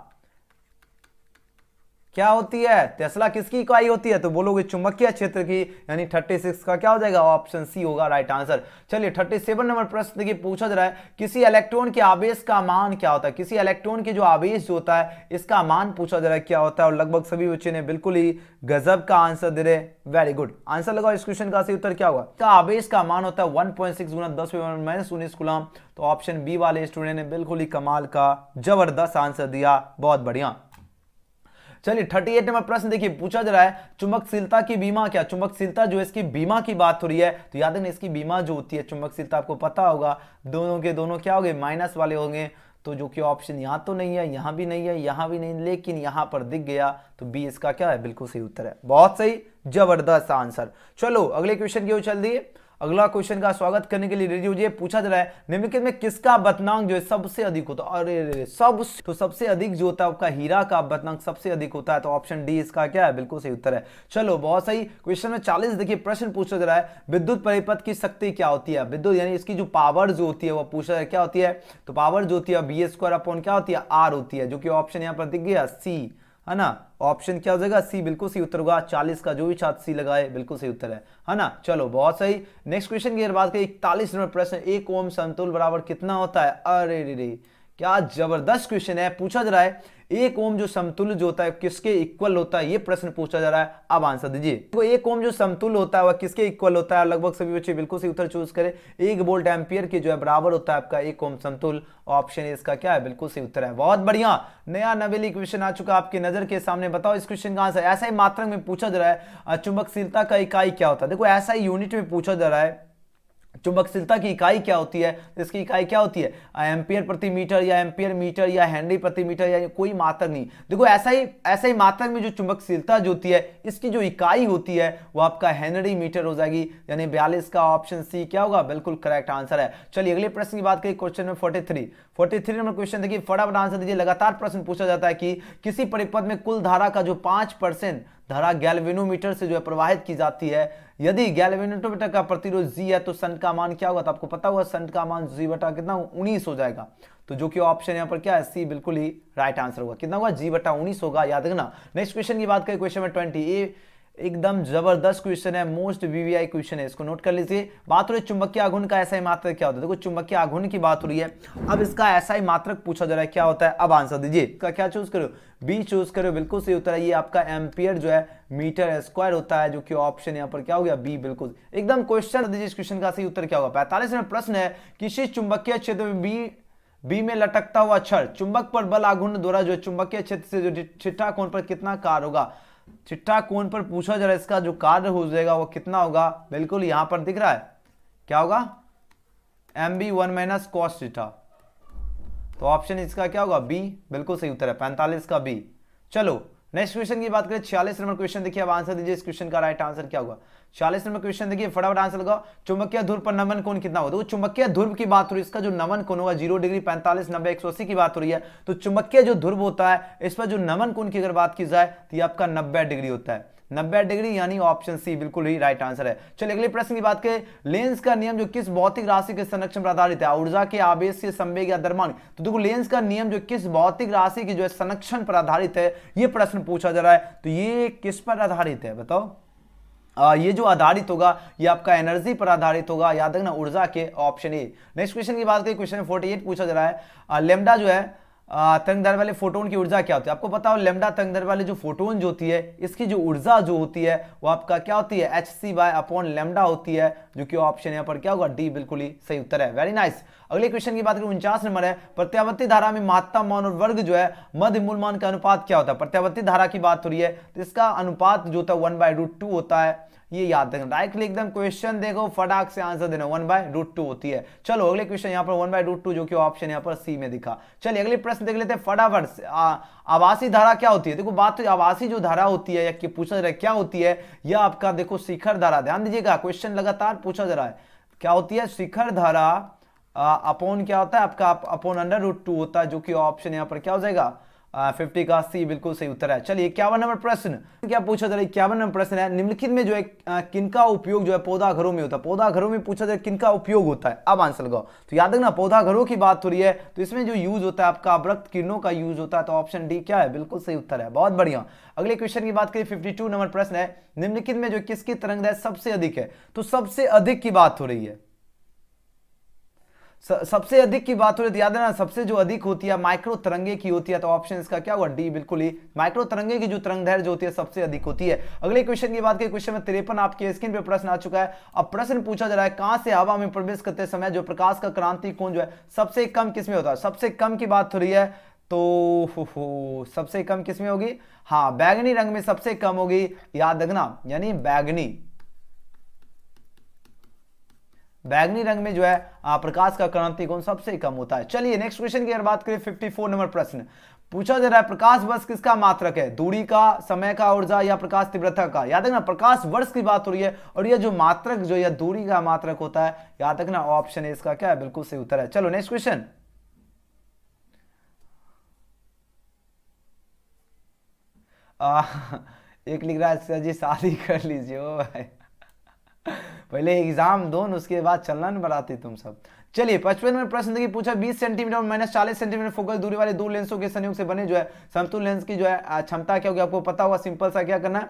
क्या होती है, टेस्ला किसकी इकाई होती है, तो बोलोगे चुंबकीय क्षेत्र की, यानी 36 का क्या हो जाएगा, ऑप्शन सी होगा राइट आंसर। चलिए 37 नंबर प्रश्न देखिए पूछा जा रहा है, किसी इलेक्ट्रॉन के आवेश का मान क्या होता है, किसी इलेक्ट्रॉन के जो आवेश जो होता है इसका मान पूछा जा रहा है क्या होता है, और लगभग सभी बच्चे ने बिल्कुल ही गजब का आंसर दे रहे, वेरी गुड। आंसर लगाओ, इस क्वेश्चन का सही उत्तर क्या होगा, इसका आवेश का मान होता है 1.6 गुना 10⁻⁻19 कूलम। तो ऑप्शन बी वाले स्टूडेंट ने बिल्कुल ही कमाल का जबरदस्त आंसर दिया, बहुत बढ़िया। चलिए 38 नंबर प्रश्न देखिए पूछा जा रहा है, चुंबकशीलता की बीमा क्या, चुंबकशीलता जो है इसकी बीमा की बात हो रही है, तो याद है ना इसकी बीमा जो होती है चुंबकशीलता, आपको पता होगा दोनों के दोनों क्या हो गए, माइनस वाले होंगे। तो जो कि ऑप्शन यहाँ तो नहीं है, यहाँ भी नहीं है, यहाँ भी नहीं, लेकिन यहाँ पर दिख गया, तो बी इसका क्या है, बिल्कुल सही उत्तर है, बहुत सही, जबरदस्त आंसर। चलो अगले क्वेश्चन की ओर चल दिए। अगला क्वेश्चन का स्वागत करने के लिए रेडी हो जाइए। पूछा जा रहा है, निम्नलिखित में किसका अपवर्तनांक जो है सबसे अधिक होता है, अरे सबसे अधिक जो होता है आपका हीरा का अपवर्तनांक सबसे अधिक होता है, तो ऑप्शन डी इसका क्या है, बिल्कुल सही उत्तर है। चलो बहुत सही। क्वेश्चन में 40 देखिए प्रश्न पूछा जा रहा है, विद्युत परिपथ की शक्ति क्या होती है, विद्युत यानी इसकी जो पावर जो होती है वो पूछा है क्या होती है, तो पावर जो होती है V² क्या होती है, R होती है, जो कि ऑप्शन यहाँ पर दिख गया सी, है ना, ऑप्शन क्या हो जाएगा सी, बिल्कुल सही उत्तर होगा। 40 का जो भी छात्र सी लगाए बिल्कुल सही उत्तर है ना। चलो बहुत सही। नेक्स्ट क्वेश्चन की बात करें, 41 नंबर प्रश्न, 1 ओम समतुल्य बराबर कितना होता है, अरे रे क्या जबरदस्त क्वेश्चन है। पूछा जा रहा है 1 ओम जो समतुल्य जो होता है किसके इक्वल होता है, ये प्रश्न पूछा जा रहा है, अब आंसर दीजिए। तो 1 ओम जो समतुल्य होता है वह किसके इक्वल होता है, लगभग सभी बच्चे बिल्कुल सही उत्तर चूज करें, 1 वोल्ट एम्पियर के जो है बराबर होता है आपका 1 ओम समतुल्य, ऑप्शन इसका क्या है, बिल्कुल सही उत्तर है, बहुत बढ़िया। नया नवेली क्वेश्चन आ चुका आपकी नजर के सामने, बताओ इस क्वेश्चन का आंसर। ऐसा ही मात्रक में पूछा जा रहा है, चुंबकशीलता का इकाई क्या होता है, देखो ऐसा ही यूनिट में पूछा जा रहा है, चुंबकशीलता की इकाई क्या होती है, इसकी इकाई क्या होती है, एम्पियर प्रति मीटर या एम्पियर मीटर या हेनरी प्रति मीटर या कोई मात्रक नहीं। देखो ऐसा ही मात्रक में जो चुंबकशीलता जो होती है इसकी जो इकाई होती है वो आपका हेनरी मीटर हो जाएगी, यानी 42 का ऑप्शन सी क्या होगा, बिल्कुल करेक्ट आंसर है। चलिए अगले प्रश्न की बात करें, क्वेश्चन में 43 नंबर क्वेश्चन देखिए, फटाफट आंसर दीजिए। लगातार प्रश्न पूछा जाता है कि किसी परिपथ में कुल धारा का जो 5% धारा गैल्वेनोमीटर से जो है प्रवाहित की जाती है, यदि गैल्वेनोमीटर का प्रतिरोध जी है तो संट का मान क्या होगा, तो आपको पता होगा संट का मान जी बटा कितना 19 हो जाएगा, तो जो कि ऑप्शन यहाँ पर क्या है सी, बिल्कुल ही राइट आंसर होगा, कितना होगा जी बटा 19 होगा, याद रखना। नेक्स्ट क्वेश्चन की बात करें, क्वेश्चन में 20, ये एकदम जबरदस्त क्वेश्चन है, मोस्ट वीवीआई क्वेश्चन है, इसको नोट कर लीजिए। बात हो रही है चुंबकीय आघूर्ण का ऐसा ही मात्रक क्या होता है, देखो चुंबकीय आघूर्ण की बात हो रही है, अब इसका ऐसा ही मात्रक पूछा जा रहा है क्या होता है, अब आंसर दीजिए। इसका क्या चूज करो, बी चूज करो, बिल्कुल सही उत्तर है, ये आपका एम्पियर जो है मीटर स्क्वायर होता है, जो कि ऑप्शन यहाँ पर क्या हो गया बी, बिल्कुल एकदम। क्वेश्चन दीजिए, इस क्वेश्चन का सही उत्तर क्या होगा। 45 में प्रश्न है, किसी चुंबकीय क्षेत्र में बी में लटकता हुआ छड़ चुंबक पर बल आघूर्ण द्वारा जो चुंबकीय क्षेत्र से जो छिट्टा कोण पर कितना कार्य होगा, छिट्टा कोण पर पूछा जा रहा है, इसका जो कार्य हो जाएगा वो कितना होगा, बिल्कुल यहां पर दिख रहा है क्या होगा, mb 1 - cos थीटा, तो ऑप्शन इसका क्या होगा बी, बिल्कुल सही उत्तर है 45 का बी। चलो नेक्स्ट क्वेश्चन की बात करें, 46 नंबर क्वेश्चन देखिए, अब आंसर दीजिए, इस क्वेश्चन का राइट आंसर क्या होगा। 46 नंबर क्वेश्चन देखिए, फटाफट आंसर लगाओ। चुंबकीय ध्रुव पर नमन कोण कितना होगा, तो चुंबकीय ध्रुव की बात हो रही है, इसका जो नमन कोण होगा 0 डिग्री, 45, 90, 180 की बात हो रही है, तो चुंबकीय जो ध्रुव होता है इस पर जो नमन कोण की अगर बात की जाए तो ये आपका 90 डिग्री होता है, 90 डिग्री, यानी ऑप्शन सी बिल्कुल ही राइट आंसर है। चलिए अगले प्रश्न की बात करें, लेंस का नियम जो किस भौतिक राशि के संरक्षण पर आधारित है, ऊर्जा के आवेश के संवेग या द्रव्यमान, तो देखो लेंस का नियम जो किस भौतिक राशि की जो है संरक्षण पर आधारित है, ये प्रश्न पूछा जा रहा है, तो ये किस पर आधारित है बताओ। ये जो आधारित होगा ये आपका एनर्जी पर आधारित होगा, याद रखना ऊर्जा के, ऑप्शन ए। नेक्स्ट क्वेश्चन की बात करें, क्वेश्चन 48 पूछा जा रहा है, लेमडा जो है तरंगदैर्घ्य वाले फोटोन की ऊर्जा क्या होती है, आपको पता हो लेमडा तरंगदैर्घ्य वाले जो फोटोन जो होती है इसकी जो ऊर्जा जो होती है वो आपका क्या होती है hc/लेमडा होती है, जो कि ऑप्शन यहाँ पर क्या होगा डी, बिल्कुल ही सही उत्तर है, वेरी नाइस। अगले क्वेश्चन की बात करें, 49 नंबर है, प्रत्यावर्ती धारा में महत्तम मान और वर्ग जो है मध्य मूल मान का अनुपात क्या होता है, प्रत्यावर्ती धारा की बात हो रही है तो इसका अनुपात जो होता है 1/√2 होता है, ये याद रखना, डायरेक्टली एकदम क्वेश्चन देखो फटाक से आंसर देना, 1/√2 होती है। चलो अगले क्वेश्चन यहाँ पर 1/√2 जो कि ऑप्शन यहाँ पर सी में दिखा। चलिए अगले प्रश्न प्रश्न देख लेते हैं फटाफट से। आवासीय धारा क्या होती है? देखो बात तो आवासीय जो धारा होती है या कि पूछा जा रहा है क्या होती है, यह आपका देखो शिखर धारा। ध्यान दीजिएगा, क्वेश्चन लगातार पूछा जा रहा है क्या होती है शिखर धारा अपॉन क्या होता है आपका अपॉन √2 होता है, जो कि ऑप्शन यहाँ पर क्या हो जाएगा 50 का सी बिल्कुल सही उत्तर है। चलिए 51 नंबर प्रश्न क्या पूछा जा रहा है? 51 नंबर प्रश्न है निम्नलिखित में जो है किनका उपयोग जो है पौधा घरों में होता है? पौधा घरों में पूछा जाए किनका उपयोग होता है, अब आंसर लगाओ। तो याद रखना पौधा घरों की बात हो रही है, तो इसमें जो यूज होता है आपका अवरक्त किरणों का यूज होता है, तो ऑप्शन डी क्या है बिल्कुल सही उत्तर है। बहुत बढ़िया। अगले क्वेश्चन की बात करें 52 नंबर प्रश्न है निम्नलिखित में जो किसकी तरंगदैर्घ्य सबसे अधिक है? तो सबसे अधिक की बात हो रही है, सबसे अधिक की बात हो रही है, याद है ना सबसे जो अधिक होती है माइक्रो तरंगे की होती है, तो ऑप्शन इसका क्या हुआ डी बिल्कुल ही। माइक्रो तरंगे की जो तरंगदैर्घ्य जो होती है सबसे अधिक होती है। अगले क्वेश्चन की बात करें, क्वेश्चन में 53 आपके स्क्रीन पे प्रश्न आ चुका है। अब प्रश्न पूछा जा रहा है कहां से हवा में प्रवेश करते समय जो प्रकाश का क्रांति कोण जो है सबसे कम किसमें होता है? सबसे कम की बात हो रही है, तो सबसे कम किसमें होगी? हाँ, बैगनी रंग में सबसे कम होगी, याद रखना, यानी बैगनी रंग में जो है प्रकाश का क्रांति कोण सबसे कम होता है। चलिए नेक्स्ट क्वेश्चन की अगर बात करें 54 नंबर प्रश्न पूछा जा रहा है प्रकाश वर्ष किसका मात्रक है? दूरी का, समय का, ऊर्जा या प्रकाश तीव्रता का? याद रखना प्रकाश वर्ष की बात हो रही है, और यह जो मात्रक जो यह दूरी का मात्रक होता है, याद रखना ऑप्शन है इसका क्या है बिल्कुल सही उत्तर है। चलो नेक्स्ट क्वेश्चन। एक लिख रहा है सर जी शादी कर लीजिए। ओ भाई पहले एग्जाम दो न, उसके बाद चलना न बराती तुम सब। चलिए 55 में प्रश्न देखिए पूछा 20 सेंटीमीटर और -40 सेंटीमीटर फोकस दूरी वाले दो लेंसों के संयोग से बने जो है समतुल्य लेंस की जो है क्षमता क्या होगी? आपको पता होगा, सिंपल सा क्या करना है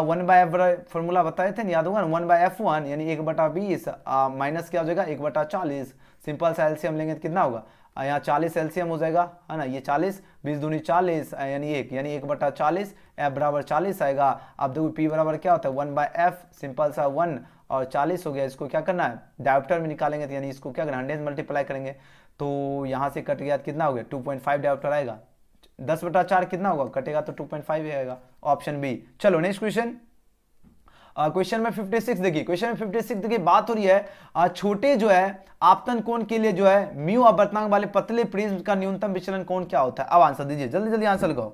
1/f फॉर्मूला बताए थे, याद होगा 1/f1 यानी 1/20 माइनस क्या हो जाएगा 1/40। सिंपल सा एलसीएम लेंगे तो कितना होगा? यहाँ 40 एलसीएम हो जाएगा, है ना, ये 40 20 दूनी 40 यानी 1 यानी 1/40 f बराबर 40 आएगा। अब देखो p बराबर क्या होता है 1/f, सिंपल सा 1 और 40 हो गया। इसको क्या करना है डायोप्टर में निकालेंगे, तो यानी इसको क्या करना 100 मल्टीप्लाई करेंगे, तो यहाँ से कट गया कितना हो गया 2.5 डायोप्टर आएगा। 10/4 कितना होगा कटेगा तो 2.5 ही आएगा, ऑप्शन बी। चलो नेक्स्ट क्वेश्चन। क्वेश्चन में 56 देखिए, क्वेश्चन में 56 देखिए बात हो रही है छोटे जो है आपतन कोण के लिए जो है म्यू अपवर्तनांक वाले पतले प्रिज्म का न्यूनतम विचलन कोण क्या होता है? अब आंसर दीजिए, जल्दी जल्दी आंसर लगाओ।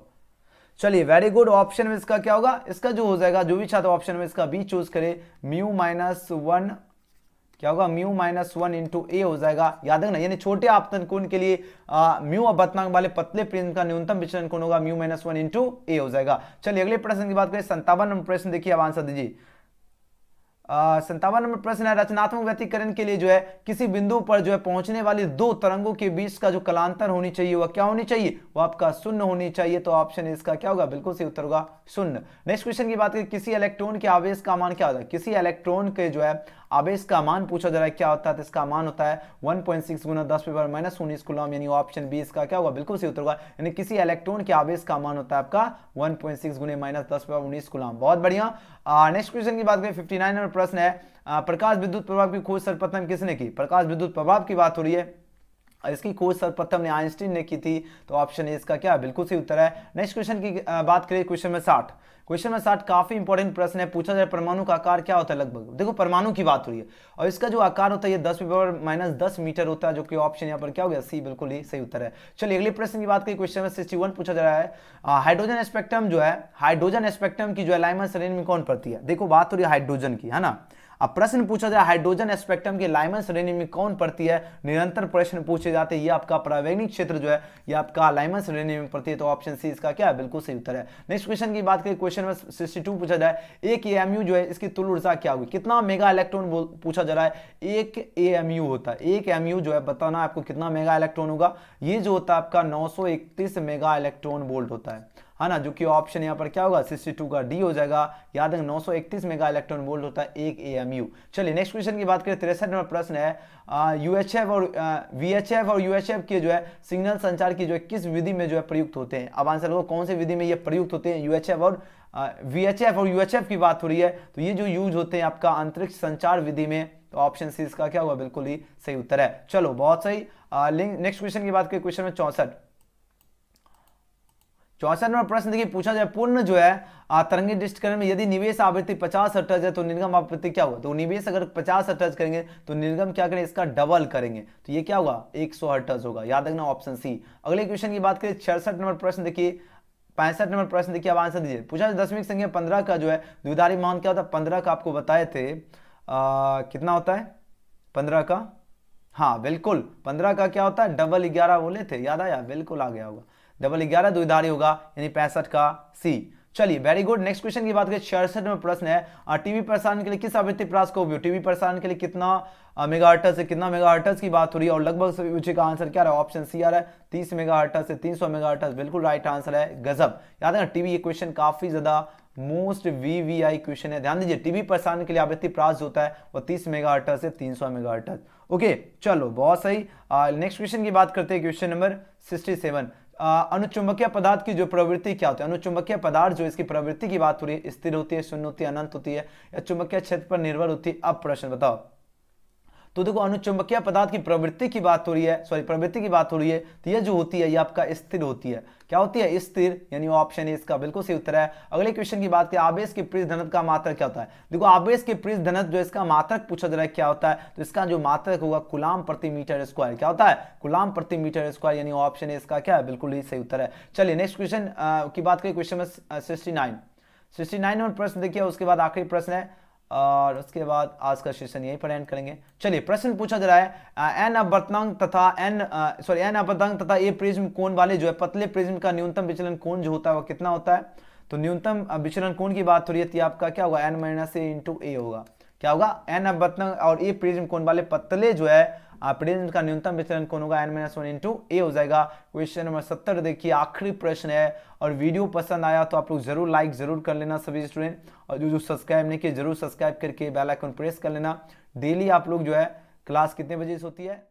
चलिए वेरी गुड, ऑप्शन में इसका क्या होगा? इसका जो हो जाएगा, जो भी छात्र ऑप्शन में इसका बी चूज करे, μ-1 क्या होगा μ-1 इंटू ए हो जाएगा। याद रखना यानी छोटे आपतन कोण के लिए म्यू अपवर्तनांक वाले पतले प्रिज्म का न्यूनतम विचलन कोण होगा μ-1 इंटू ए हो जाएगा। चलिए अगले प्रश्न की बात करें 57 नंबर प्रश्न देखिए, अब आंसर दीजिए। 57 नंबर प्रश्न है रचनात्मक व्यतिकरण के लिए जो है किसी बिंदु पर जो है पहुंचने वाली दो तरंगों के बीच का जो कलांतर होनी चाहिए वह क्या होनी चाहिए? वो आपका शून्य होनी चाहिए, तो ऑप्शन इसका क्या होगा बिल्कुल सही उत्तर होगा शून्य। नेक्स्ट क्वेश्चन की बात करें किसी इलेक्ट्रॉन के आवेश का मान क्या होता है? किसी इलेक्ट्रॉन के जो है आवेश का मान पूछा जा रहा है क्या होता है? तो इसका मान होता है 1.6 गुना 10⁻⁻19 कूलम, यानी ऑप्शन बी इसका क्या होगा बिल्कुल सही उत्तर होगा। यानी किसी इलेक्ट्रॉन के आवेश का मान होता है आपका 1.6 गुने -10⁻19 कूलम। बहुत बढ़िया। नेक्स्ट क्वेश्चन की बात करें 59 नंबर प्रश्न है प्रकाश विद्युत प्रभाव की खोज सर्वप्रथम किसने की? प्रकाश विद्युत प्रभाव की बात हो रही है, इसकी खोज सर्वप्रथम ने आइंस्टीन ने की थी, तो ऑप्शन ए इसका क्या बिल्कुल सही उत्तर है। नेक्स्ट क्वेश्चन की बात करें क्वेश्चन में 60, क्वेश्चन में 60 काफी इंपॉर्टेंट प्रश्न है, पूछा जाए परमाणु का आकार क्या होता है लगभग। देखो परमाणु की बात हो रही है और इसका जो आकार होता है ये 10⁻−10 मीटर होता है, जो कि ऑप्शन यहाँ पर क्या हो गया सी बिल्कुल ही सही उत्तर है। चलिए अगले प्रश्न की बात करें, क्वेश्चन में 61 पूछा जा रहा है हाइड्रोजन स्पेक्ट्रम जो है हाइड्रोजन स्पेक्ट्रम की जो है लाइमन श्रेणी में कौन पड़ती है? देखो बात हो रही है हाइड्रोजन की, है ना। अब प्रश्न पूछा जाए हाइड्रोजन स्पेक्ट्रम के लाइमन श्रेणी में कौन पड़ती है? निरंतर प्रश्न पूछे जाते हैं, ये आपका प्रावैगिक क्षेत्र जो है ये आपका लाइमन श्रेणी में पड़ती है, तो ऑप्शन सी इसका क्या है बिल्कुल सही उत्तर है। नेक्स्ट क्वेश्चन की बात करें, क्वेश्चन में 62 पूछा जाए एक एएमयू जो है इसकी तुल्य ऊर्जा क्या होगी? कितना मेगा इलेक्ट्रॉन पूछा जा रहा है, एक एएमयू होता है, एक एमयू जो है बताना आपको कितना मेगा इलेक्ट्रॉन होगा। ये जो होता है आपका 931 मेगा इलेक्ट्रॉन वोल्ट होता है ना, जो कि ऑप्शन यहाँ पर क्या होगा 62 का डी हो जाएगा। याद रखें 931 मेगा इलेक्ट्रॉन वोल्ट होता है एक एएमयू। चलिए नेक्स्ट क्वेश्चन की बात करें 63 नंबर प्रश्न है यूएचएफ और वीएचएफ और यूएचएफ के जो है सिग्नल संचार की जो है किस विधि में जो है प्रयुक्त होते हैं? अब आंसर होगा कौन से विधि में ये प्रयुक्त होते हैं? यूएचएफ और वीएचएफ और यूएचएफ की बात हो रही है, तो ये जो यूज होते हैं आपका अंतरिक्ष संचार विधि में, तो ऑप्शन सी इसका क्या होगा बिल्कुल ही सही उत्तर है। चलो बहुत सही। नेक्स्ट क्वेश्चन की बात करें, क्वेश्चन में 64 64 नंबर प्रश्न देखिए पूछा जाए, पूर्ण जो है तरंगी डिस्क में यदि निवेश आवृत्ति 50 हर्ट्ज है तो निर्गम आवृत्ति क्या होगा? तो निवेश अगर 50 हर्ट्ज करेंगे तो निर्गम क्या करेंगे? इसका डबल करेंगे, तो ये क्या होगा? 100 हर्ट्ज होगा। याद रखना ऑप्शन सी। अगले क्वेश्चन की बात करें 66 नंबर प्रश्न देखिए, 65 नंबर प्रश्न देखिए, आप आंसर दीजिए। पूछा दशमिक संख्या 15 का जो है द्विधारी मान क्या होता है? 15 का आपको बताए थे कितना होता है 15 का? हाँ बिल्कुल, 15 का क्या होता है? डबल 11 बोले थे, याद आया? बिल्कुल आ गया होगा, डबल 11 द्विधारी होगा, यानी 65 का सी। चलिए वेरी गुड। नेक्स्ट क्वेश्चन की बात करें 66 में प्रश्न है टीवी प्रसारण के लिए किस आवृत्ति प्राप्त का उपयोग? टीवी प्रसारण के लिए कितना मेगाहर्ट्ज से कितना मेगाहर्ट्ज की बात हो रही है? और लगभग सभी पूछे का आंसर क्या रहा है? ऑप्शन सी आ रहा है 30 मेगाहर्ट्ज से 300 मेगाहर्ट्ज, बिल्कुल राइट आंसर है। गजब। याद है टीवी, ये क्वेश्चन काफी ज्यादा मोस्ट वीवीआई क्वेश्चन है, ध्यान दीजिए। टीवी प्रसारण के लिए आवृत्ति प्राप्त होता है वो 30 मेगाहर्ट्ज से 300 मेगाहर्ट्ज। ओके चलो बहुत सही। नेक्स्ट क्वेश्चन की बात करते हैं, क्वेश्चन नंबर 67। अनुचुंबकीय पदार्थ की जो प्रवृत्ति क्या होती है? अनुचुंबकीय पदार्थ जो इसकी प्रवृत्ति की बात हो रही है, स्थिर होती है, शून्य होती है, अनंत होती है, या चुंबकीय क्षेत्र पर निर्भर होती है? अब प्रश्न बताओ। तो देखो अनुचुंबकीय पदार्थ की प्रवृत्ति की बात हो रही है, सॉरी प्रवृत्ति की बात हो रही है, तो यह जो होती है ये आपका स्थिर होती है। क्या होती है? स्थिर, यानी ऑप्शन ए इसका बिल्कुल सही उत्तर है। अगले क्वेश्चन की बात करें, आवेश के पृष्ठ घनत्व का मात्रक क्या होता है? देखो आवेश के पृष्ठ घनत्व जो इसका मात्रक पूछा जा रहा है क्या होता है, तो इसका जो मात्रक होगा कूलाम प्रति मीटर स्क्वायर। क्या होता है? कूलाम प्रति मीटर स्क्वायर, यानी ऑप्शन ए इसका क्या है? बिल्कुल ही सही उत्तर है। चलिए नेक्स्ट क्वेश्चन की बात करें, क्वेश्चन नंबर 69 नंबर प्रश्न देखिए, उसके बाद आखिरी प्रश्न है और उसके बाद आज का सेशन यहीं पर एंड करेंगे। चलिए प्रश्न पूछा जा रहा है एन अपवर्तनांक तथा एन अपवर्तनांक तथा ए प्रिज्म कोण वाले जो है पतले प्रिज्म का न्यूनतम विचलन कोण जो होता है वो कितना होता है? तो न्यूनतम विचलन कोण की बात हो रही है, आपका क्या होगा? एन माइनस ए इंटू ए होगा। क्या होगा? एन अपवर्तनांक और ए प्रिज्म कोण वाले पतले जो है प्रिज्म का न्यूनतम विचलन कोण होगा n-1 इंटू ए हो जाएगा। क्वेश्चन नंबर 70 देखिए, आखिरी प्रश्न है। और वीडियो पसंद आया तो आप लोग जरूर लाइक जरूर कर लेना सभी स्टूडेंट, और जो सब्सक्राइब नहीं किए जरूर सब्सक्राइब करके बेल आइकन प्रेस कर लेना। डेली आप लोग जो है क्लास कितने बजे से होती है?